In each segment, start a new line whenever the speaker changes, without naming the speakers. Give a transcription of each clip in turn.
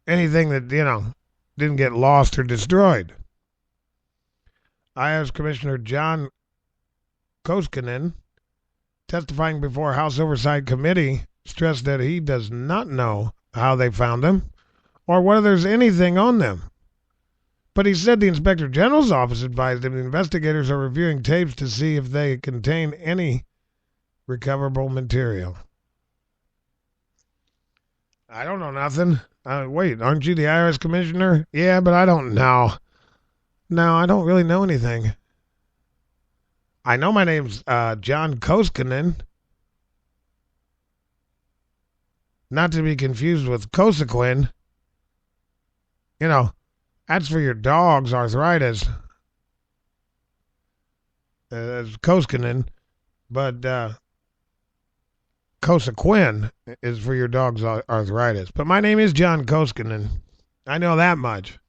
anything that, didn't get lost or destroyed. IRS Commissioner John Koskinen, testifying before House Oversight Committee, stressed that he does not know how they found them or whether there's anything on them. But he said the Inspector General's office advised him the investigators are reviewing tapes to see if they contain any recoverable material. I don't know nothing. Wait, aren't you the IRS commissioner? Yeah, but I don't know. No, I don't really know anything. I know my name's John Koskinen. Not to be confused with Cosequin. That's for your dog's arthritis. It's Koskinen. But Cosequin is for your dog's arthritis. But my name is John Koskinen. I know that much.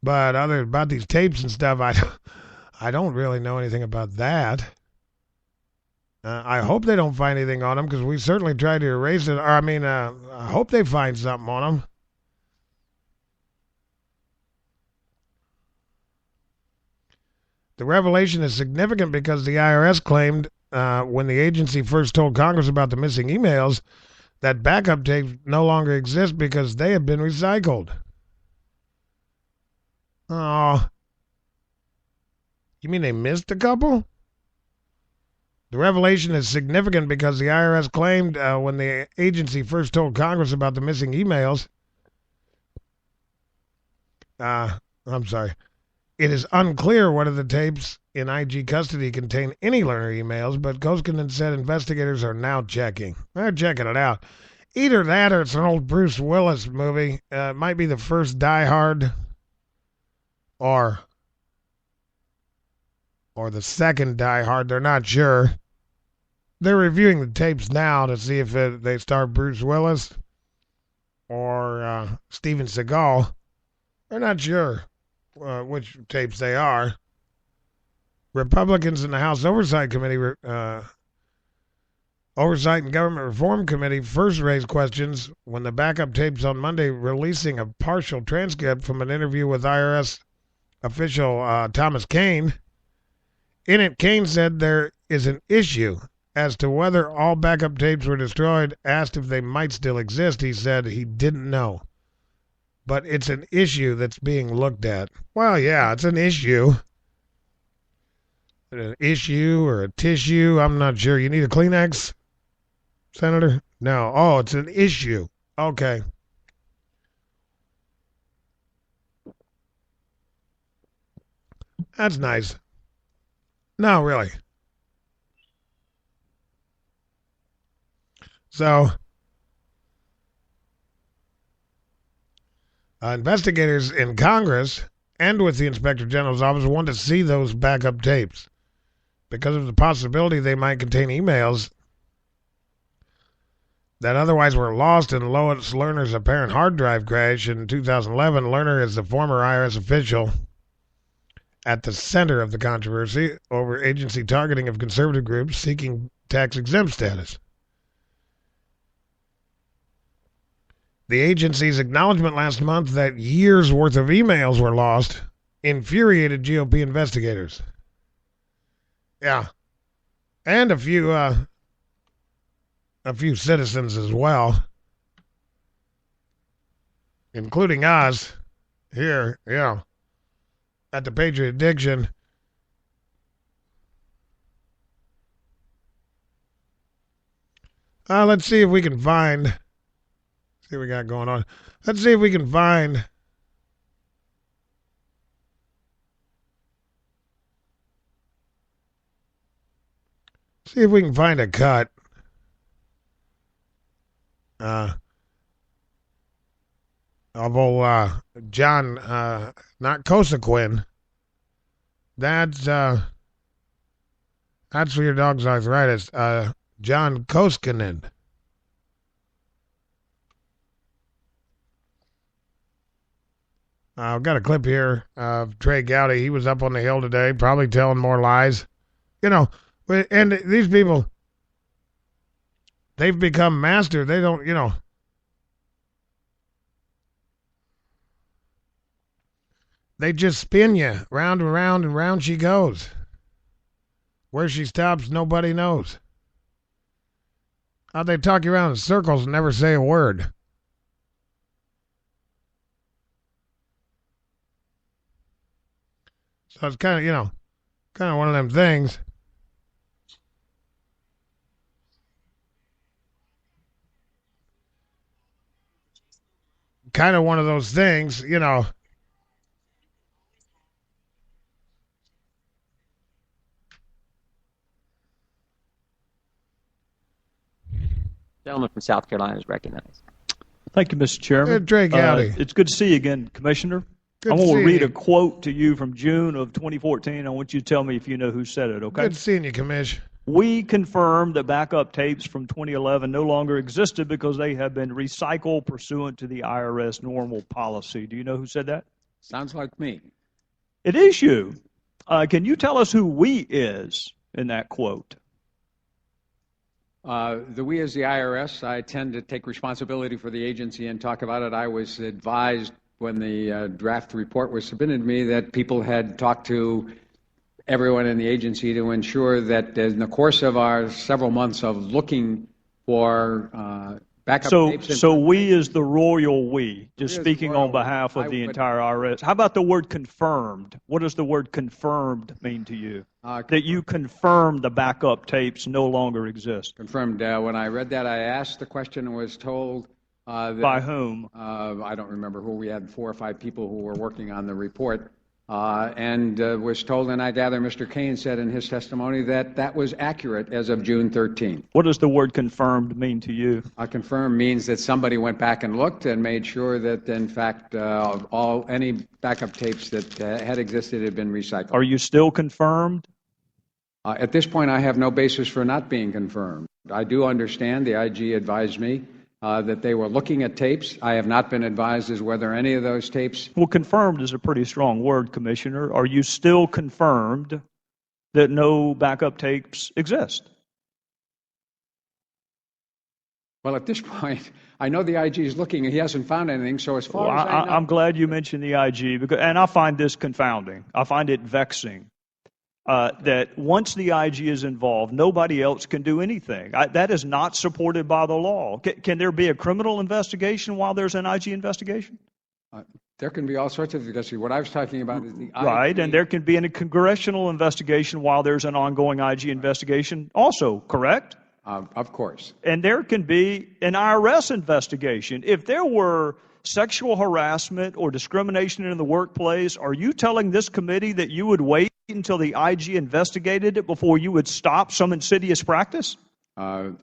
But about these tapes and stuff, I don't really know anything about that. I hope they don't find anything on them because we certainly tried to erase it. I hope they find something on them. The revelation is significant because the IRS claimed when the agency first told Congress about the missing emails that backup tapes no longer exist because they have been recycled. Oh, you mean they missed a couple? The revelation is significant because the IRS claimed when the agency first told Congress about the missing emails, I'm sorry, it is unclear whether the tapes in IG custody contain any learner emails, but Koskinen said investigators are now checking. They're checking it out. Either that or it's an old Bruce Willis movie. It might be the first Die Hard or the second Die Hard. They're not sure. They're reviewing the tapes now to see if they star Bruce Willis or Steven Seagal. They're not sure which tapes they are. Republicans in the House Oversight Committee, Oversight and Government Reform Committee first raised questions when the backup tapes on Monday releasing a partial transcript from an interview with IRS official Thomas Kane. In it, Kane said there is an issue as to whether all backup tapes were destroyed. Asked if they might still exist, he said he didn't know. But it's an issue that's being looked at. Well, yeah, it's an issue. An issue or a tissue, I'm not sure. You need a Kleenex, Senator? No. Oh, it's an issue. Okay. That's nice. No, really. So, investigators in Congress and with the Inspector General's office want to see those backup tapes because of the possibility they might contain emails that otherwise were lost in Lois Lerner's apparent hard drive crash in 2011. Lerner is the former IRS official at the center of the controversy over agency targeting of conservative groups seeking tax-exempt status. The agency's acknowledgement last month that years' worth of emails were lost infuriated GOP investigators. Yeah. And a few citizens as well, including us here, at the Patriot Addiction. Let's see if we can find. See what we got going on. Let's see if we can find. See if we can find a cut. Of old John, not Cosequin. That's for your dog's arthritis. John Koskinen. I've got a clip here of Trey Gowdy. He was up on the Hill today, probably telling more lies. And these people, they've become master. They don't, They just spin you round and round and round she goes. Where she stops, nobody knows. How they talk you around in circles and never say a word. So it's kind of, kind of one of them things. Kind of one of those things.
Gentleman from South Carolina is recognized.
Thank you, Mr. Chairman.
Drake Howdy.
It's good to see you again, Commissioner.
Good
I
to
want
see
to read
you.
a quote to you from June of 2014. I want you to tell me if you know who said it, okay?
Good seeing you, Commish.
We confirm that backup tapes from 2011 no longer existed because they have been recycled pursuant to the IRS normal policy. Do you know who said that?
Sounds like me.
It is you. Can you tell us who we is in that quote?
The we as the IRS, I tend to take responsibility for the agency and talk about it. I was advised when the draft report was submitted to me that people had talked to everyone in the agency to ensure that in the course of our several months of looking for backup tapes.
So we is the royal we, just
We is
speaking
royal
on behalf of the
would-
entire IRS. How about the word confirmed? What does the word confirmed mean to you? That you confirm the backup tapes no longer exist.
Confirmed. When I read that, I asked the question and was told that,
By whom?
I don't remember who. We had 4 or 5 people who were working on the report. And was told, and I gather Mr. Kane said in his testimony, that that was accurate as of June 13th.
What does the word confirmed mean to you?
Confirmed means that somebody went back and looked and made sure that, in fact, any backup tapes that had existed had been recycled.
Are you still confirmed?
At this point, I have no basis for not being confirmed. I do understand the IG advised me that they were looking at tapes. I have not been advised as whether any of those tapes.
Well, confirmed is a pretty strong word, Commissioner. Are you still confirmed that no backup tapes exist?
Well, at this point, I know the IG is looking and he hasn't found anything, so as far as I know.
I'm glad you mentioned the IG, and I find this confounding. I find it vexing. That once the IG is involved, nobody else can do anything. That is not supported by the law. Can there be a criminal investigation while there's an IG investigation?
There can be all sorts of investigations. What I was talking about is the IG.
Right, and there can be a congressional investigation while there's an ongoing IG investigation also, correct?
Of course.
And there can be an IRS investigation. If there were sexual harassment or discrimination in the workplace, are you telling this committee that you would wait until the IG investigated it before you would stop some insidious practice?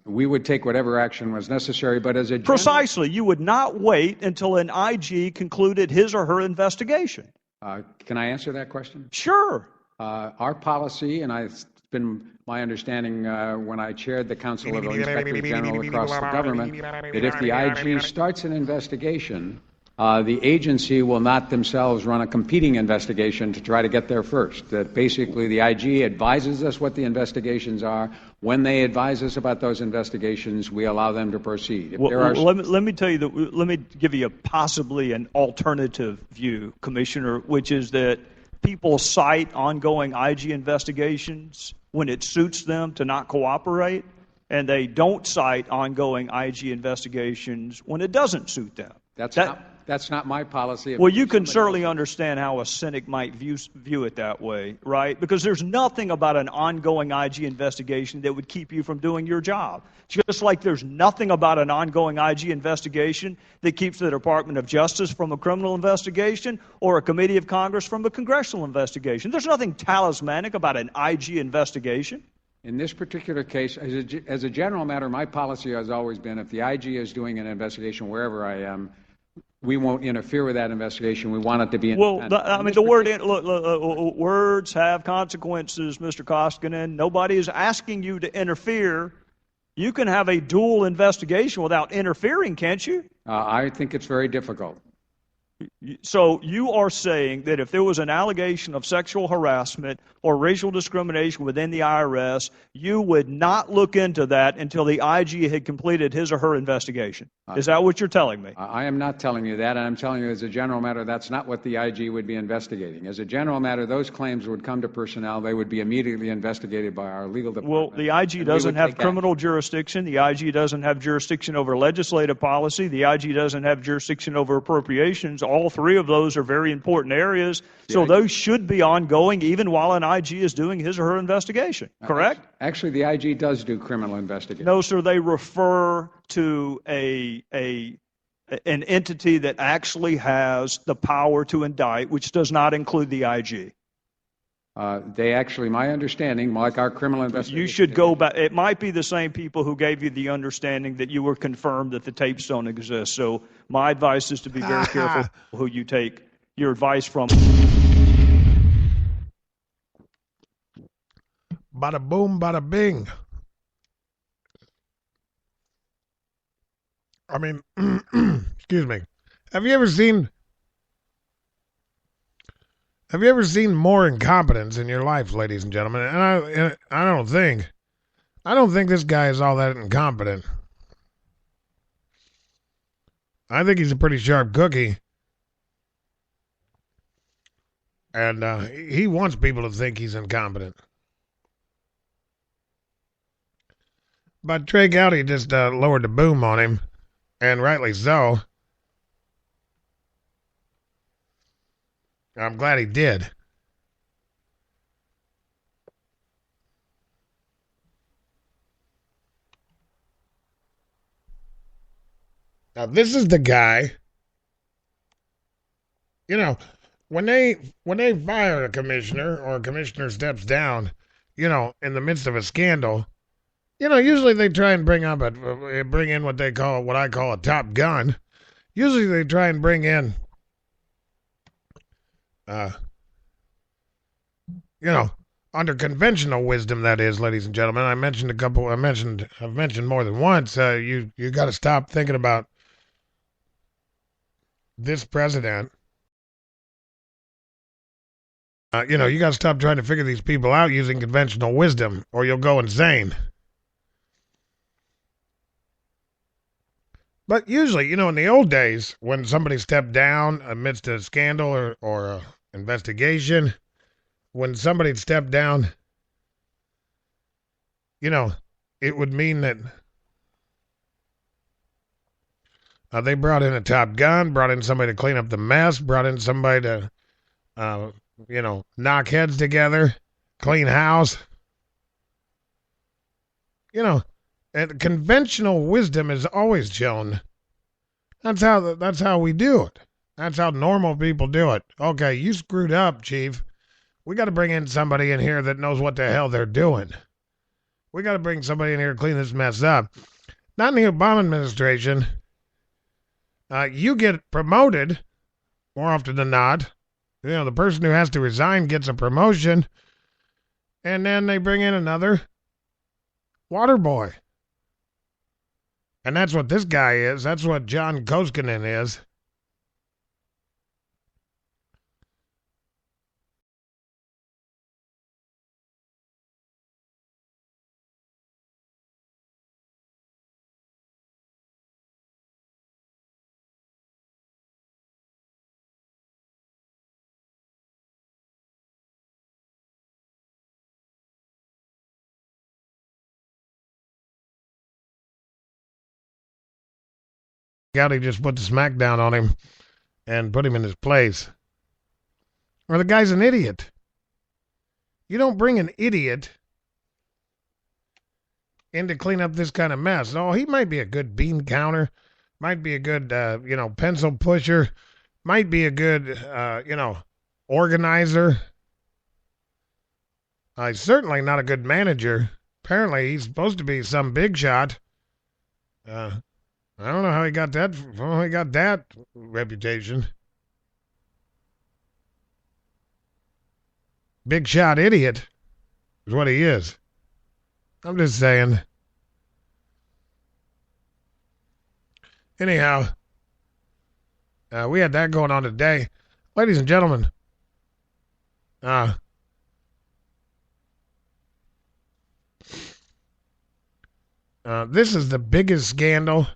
We would take whatever action was necessary, but as a general...
Precisely. You would not wait until an IG concluded his or her investigation.
Can I answer that question?
Sure.
Our policy, and it's been my understanding when I chaired the Council of Inspectors General across the government, that if the IG starts an investigation, the agency will not themselves run a competing investigation to try to get there first. That basically the IG advises us what the investigations are. When they advise us about those investigations, we allow them to proceed.
Let me tell you that. Let me give you possibly an alternative view, Commissioner, which is that people cite ongoing IG investigations when it suits them to not cooperate, and they don't cite ongoing IG investigations when it doesn't suit them.
That's not my policy.
Well, you can certainly understand how a cynic might view it that way, right? Because there's nothing about an ongoing IG investigation that would keep you from doing your job. Just like there's nothing about an ongoing IG investigation that keeps the Department of Justice from a criminal investigation or a committee of Congress from a congressional investigation. There's nothing talismanic about an IG investigation.
In this particular case, as a general matter, my policy has always been if the IG is doing an investigation wherever I am, we won't interfere with that investigation. We want it to be independent.
Well, I mean, the word words have consequences, Mr. Koskinen. Nobody is asking you to interfere. You can have a dual investigation without interfering, can't you?
I think it's very difficult.
So you are saying that if there was an allegation of sexual harassment or racial discrimination within the IRS, you would not look into that until the IG had completed his or her investigation. Is that what you're telling me?
I am not telling you that, and I'm telling you as a general matter, that's not what the IG would be investigating. As a general matter, those claims would come to personnel. They would be immediately investigated by our legal department.
Well, the IG doesn't have criminal jurisdiction. The IG doesn't have jurisdiction over legislative policy. The IG doesn't have jurisdiction over appropriations. All three of those are very important areas. So those should be ongoing even while an IG is doing his or her investigation, correct?
Actually, the IG does do criminal investigation.
No, sir, they refer to an entity that actually has the power to indict, which does not include the IG.
They actually, my understanding, like our criminal investigation.
You should go back. It might be the same people who gave you the understanding that you were confirmed that the tapes don't exist. So my advice is to be very careful who you take your advice from.
Bada boom, bada bing. I mean, excuse me. Have you ever seen more incompetence in your life, ladies and gentlemen? And I don't think this guy is all that incompetent. I think he's a pretty sharp cookie. And he wants people to think he's incompetent. But Trey Gowdy just lowered the boom on him, and rightly so. I'm glad he did. Now, this is the guy, you know, when they fire a commissioner or a commissioner steps down, you know, in the midst of a scandal, you know, usually they try and bring in what I call a top gun. Usually they try and bring in, you know, under conventional wisdom, that is, ladies and gentlemen. I've mentioned more than once. You got to stop thinking about this president. You know, you got to stop trying to figure these people out using conventional wisdom, or you'll go insane. But usually, you know, in the old days, when somebody stepped down amidst a scandal or a investigation, when somebody stepped down, you know, it would mean that they brought in a top gun, brought in somebody to clean up the mess, brought in somebody to, you know, knock heads together, clean house. You know, and conventional wisdom is always shown. That's how we do it. That's how normal people do it. Okay, you screwed up, Chief. We got to bring in somebody in here that knows what the hell they're doing. We got to bring somebody in here to clean this mess up. Not in the Obama administration. You get promoted more often than not. You know, the person who has to resign gets a promotion, and then they bring in another water boy. And that's what this guy is. That's what John Koskinen is. Gowdy just put the smack down on him and put him in his place. Or the guy's an idiot. You don't bring an idiot in to clean up this kind of mess. Oh, he might be a good bean counter, might be a good, you know, pencil pusher, might be a good, you know, organizer. He's certainly not a good manager. Apparently, he's supposed to be some big shot. I don't know how he got that reputation. Big shot idiot is what he is. I'm just saying. Anyhow, We had that going on today. Ladies and gentlemen, this is the biggest scandal